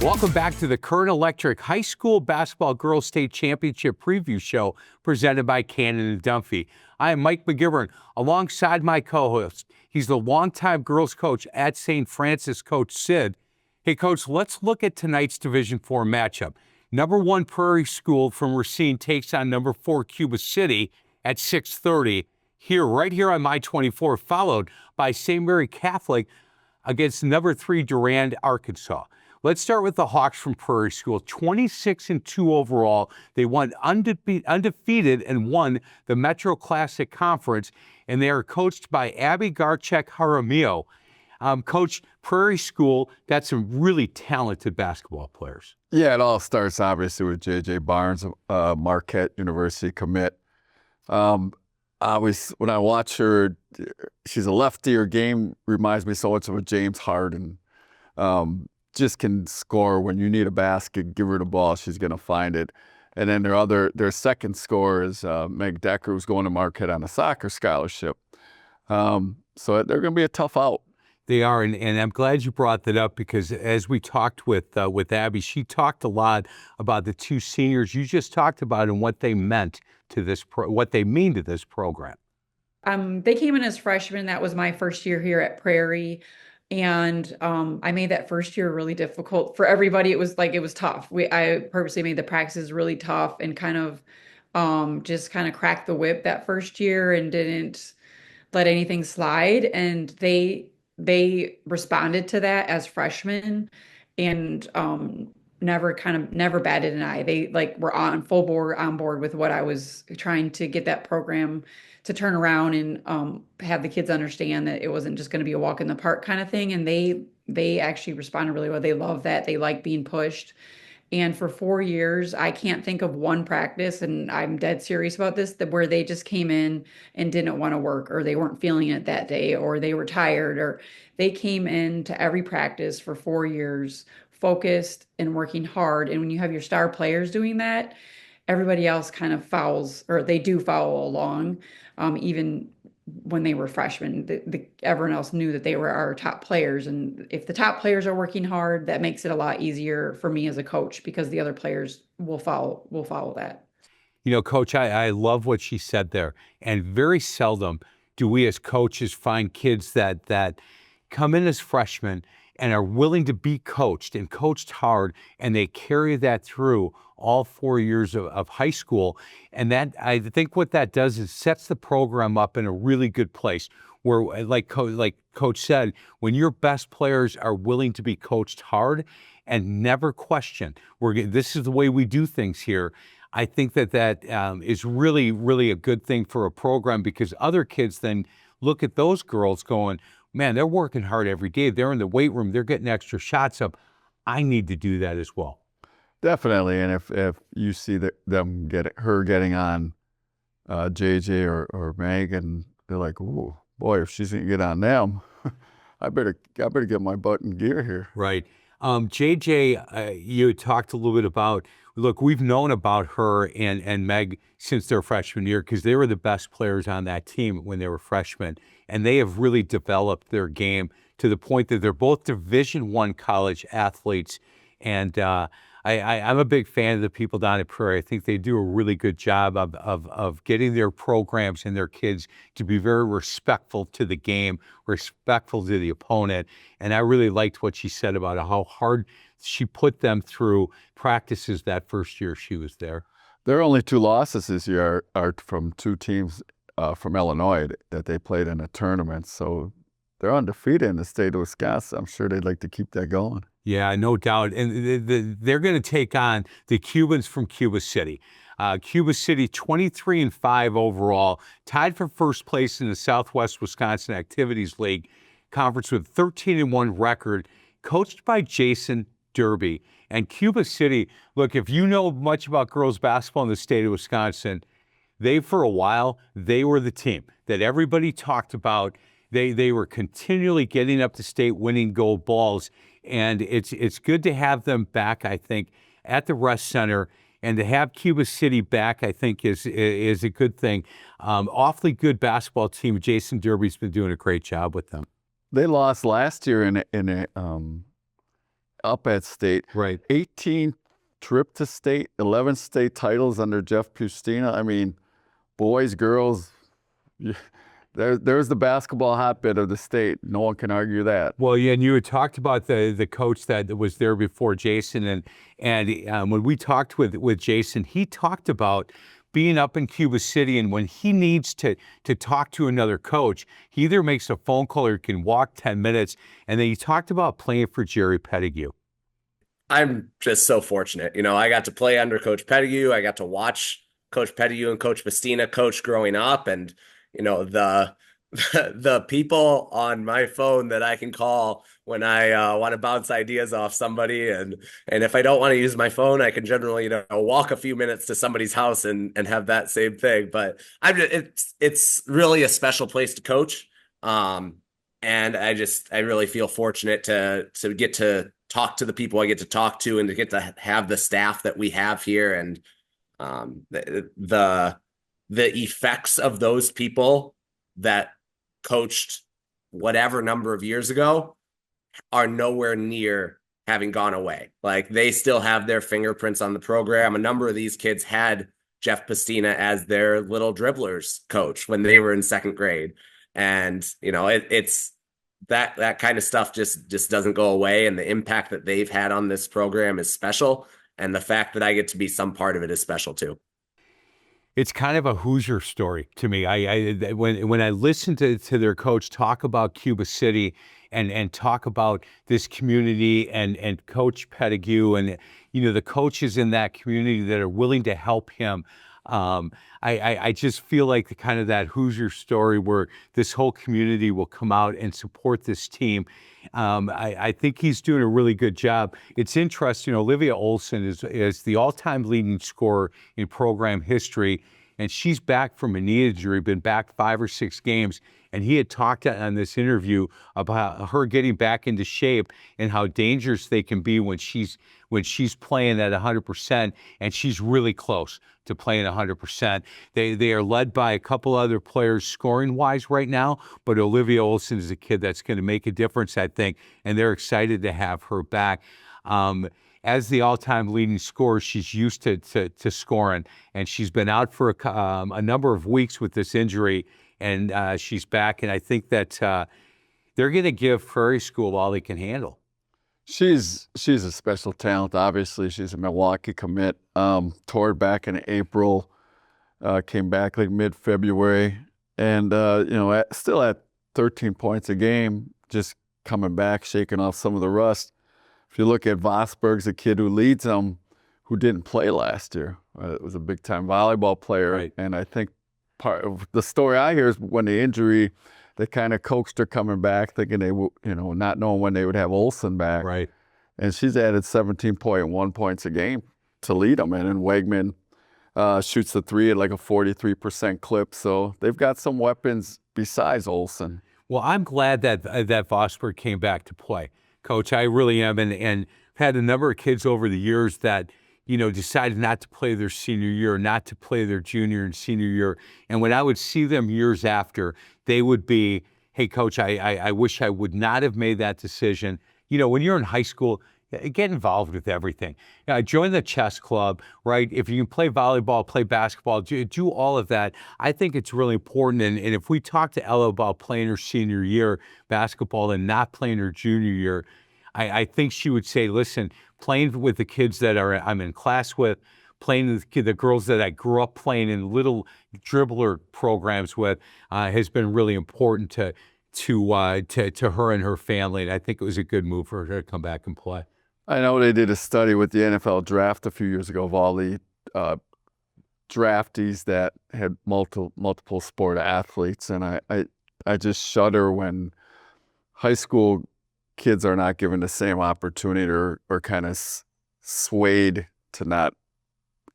Welcome back to the Current Electric High School Basketball Girls State Championship Preview Show presented by Cannon and Dunphy. I am Mike McGivern alongside my co-host. He's the longtime girls coach at St. Francis, Coach Sid. Hey, Coach, let's look at tonight's Division IV matchup. Number 1 Prairie School from Racine takes on number 4 Cuba City at 6:30 right here on My-24, followed by St. Mary Catholic against number 3 Durand, Arkansas. Let's start with the Hawks from Prairie School. 26-2 overall. They went undefeated and won the Metro Classic Conference, and they are coached by Abby Garchek-Jaramillo. Coach, Prairie School, that's some really talented basketball players. Yeah, it all starts obviously with J.J. Barnes, Marquette University commit. When I watch her, she's a lefty. Her game reminds me so much of a James Harden. Just can score when you need a basket, give her the ball, she's going to find it. And then their second scorer is Meg Decker, who's going to Marquette on a soccer scholarship. So they're going to be a tough out. They are, and I'm glad you brought that up because as we talked with Abby, she talked a lot about the 2 seniors you just talked about and what they meant to this, what they mean to this program. They came in as freshmen. That was my first year here at Prairie. And I made that first year really difficult for everybody. It was tough. I purposely made the practices really tough and kind of just kind of cracked the whip that first year and didn't let anything slide. And they responded to that as freshmen and never batted an eye. They were on board with what I was trying to get that program to turn around and have the kids understand that it wasn't just going to be a walk in the park kind of thing. And they actually responded really well. They love that. They like being pushed. And for 4 years, I can't think of one practice, and I'm dead serious about this, where they just came in and didn't want to work, or they weren't feeling it that day, or they were tired, or they came in to every practice for 4 years, focused and working hard. And when you have your star players doing that, everybody else kind of follows, or they do follow along. Even when they were freshmen, everyone else knew that they were our top players. And if the top players are working hard, that makes it a lot easier for me as a coach because the other players will follow that. You know, Coach, I love what she said there. And very seldom do we as coaches find kids that come in as freshmen and are willing to be coached and coached hard, and they carry that through all 4 years of high school. And that, I think what that does is sets the program up in a really good place where, like Coach said, when your best players are willing to be coached hard and never question, this is the way we do things here, I think that is really, really a good thing for a program because other kids then look at those girls going, man, they're working hard every day. They're in the weight room. They're getting extra shots up. I need to do that as well. Definitely. And if you see them getting on JJ or Megan, they're like, ooh, boy, if she's going to get on them, I better get my butt in gear here. Right. JJ, you talked a little bit about, look, we've known about her and Meg since their freshman year because they were the best players on that team when they were freshmen. And they have really developed their game to the point that they're both Division I college athletes. And I'm a big fan of the people down at Prairie. I think they do a really good job of getting their programs and their kids to be very respectful to the game, respectful to the opponent. And I really liked what she said about how hard she put them through practices that first year she was there. Their only 2 losses this year are from 2 teams from Illinois that they played in a tournament. So they're undefeated in the state of Wisconsin. I'm sure they'd like to keep that going. Yeah, no doubt. And they're going to take on the Cubans from Cuba City. Cuba City, 23-5 overall, tied for first place in the Southwest Wisconsin Activities League Conference with 13-1 record, coached by Jason Derby. And Cuba City, look, if you know much about girls basketball in the state of Wisconsin, for a while, they were the team that everybody talked about. They were continually getting up to state, winning gold balls. And it's good to have them back, I think, at the Rest Center. And to have Cuba City back, I think, is a good thing. Awfully good basketball team. Jason Derby's been doing a great job with them. They lost last year in up at state. Right. 18 trip to state, 11 state titles under Jeff Pustina. I mean, boys, girls, there's the basketball hotbed of the state. No one can argue that. Well, yeah, and you had talked about the coach that was there before Jason, and when we talked with Jason, he talked about being up in Cuba City, and when he needs to talk to another coach, he either makes a phone call or he can walk 10 minutes. And then he talked about playing for Jerry Pettigrew. I'm just so fortunate. You know, I got to play under Coach Pettigrew. I got to watch Coach Pettigrew and Coach Bustina coach growing up, and you know the people on my phone that I can call when I want to bounce ideas off somebody, and if I don't want to use my phone, I can generally walk a few minutes to somebody's house and have that same thing. But it's really a special place to coach, and I really feel fortunate to get to talk to the people I get to talk to and to get to have the staff that we have here, and the effects of those people that coached whatever number of years ago are nowhere near having gone away. Like, they still have their fingerprints on the program. A number of these kids had Jeff Pustina as their little dribblers coach when they were in second grade. And, you know, it's that kind of stuff just doesn't go away. And the impact that they've had on this program is special. And the fact that I get to be some part of it is special too. It's kind of a Hoosier story to me. When I listen to their coach talk about Cuba City and talk about this community and Coach Pettigrew and the coaches in that community that are willing to help him, I just feel like the kind of that Hoosier story where this whole community will come out and support this team. I think he's doing a really good job. It's interesting, Olivia Olson is the all-time leading scorer in program history, and she's back from a knee injury, been back 5 or 6 games. And he had talked on this interview about her getting back into shape and how dangerous they can be when she's playing at 100%, and she's really close to playing 100%. They are led by a couple other players scoring wise right now, but Olivia Olson is a kid that's going to make a difference, I think, and they're excited to have her back. As the all-time leading scorer, she's used to scoring, and she's been out for a number of weeks with this injury, and she's back. And I think that they're going to give Prairie School all they can handle. She's a special talent. Obviously, she's a Milwaukee commit. Toured back in April, came back like mid-February, and still at 13 points a game, just coming back, shaking off some of the rust. If you look at Vosberg's a kid who leads them, who didn't play last year. It was a big-time volleyball player, right. And I think part of the story I hear is when the injury, they kind of coaxed her coming back, thinking they would, not knowing when they would have Olson back. Right. And she's added 17.1 points a game to lead them. And then Wegman shoots the three at like a 43% clip. So they've got some weapons besides Olson. Well, I'm glad that Vosberg came back to play, Coach. I really am. And had a number of kids over the years that, decided not to play their senior year, not to play their junior and senior year. And when I would see them years after, they would be, hey, Coach, I wish I would not have made that decision. When you're in high school, get involved with everything. Join the chess club, right? If you can play volleyball, play basketball, do all of that. I think it's really important. And if we talk to Ella about playing her senior year basketball and not playing her junior year, I think she would say, listen, playing with the kids that I'm in class with, playing with the girls that I grew up playing in little dribbler programs with has been really important to her and her family. And I think it was a good move for her to come back and play. I know they did a study with the NFL draft a few years ago of all the draftees that had multiple sport athletes. And I just shudder when high school kids are not given the same opportunity or kind of swayed to not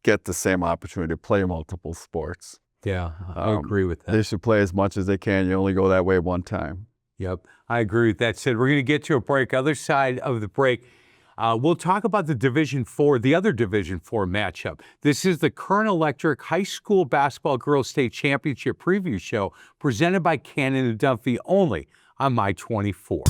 get the same opportunity to play multiple sports. Yeah, I agree with that. They should play as much as they can. You only go that way one time. Yep, I agree with that. Sid, we're going to get to a break. Other side of the break, we'll talk about the the other Division IV matchup. This is the Kern Electric High School Basketball Girls State Championship Preview Show presented by Cannon and Dunphy only on My 24.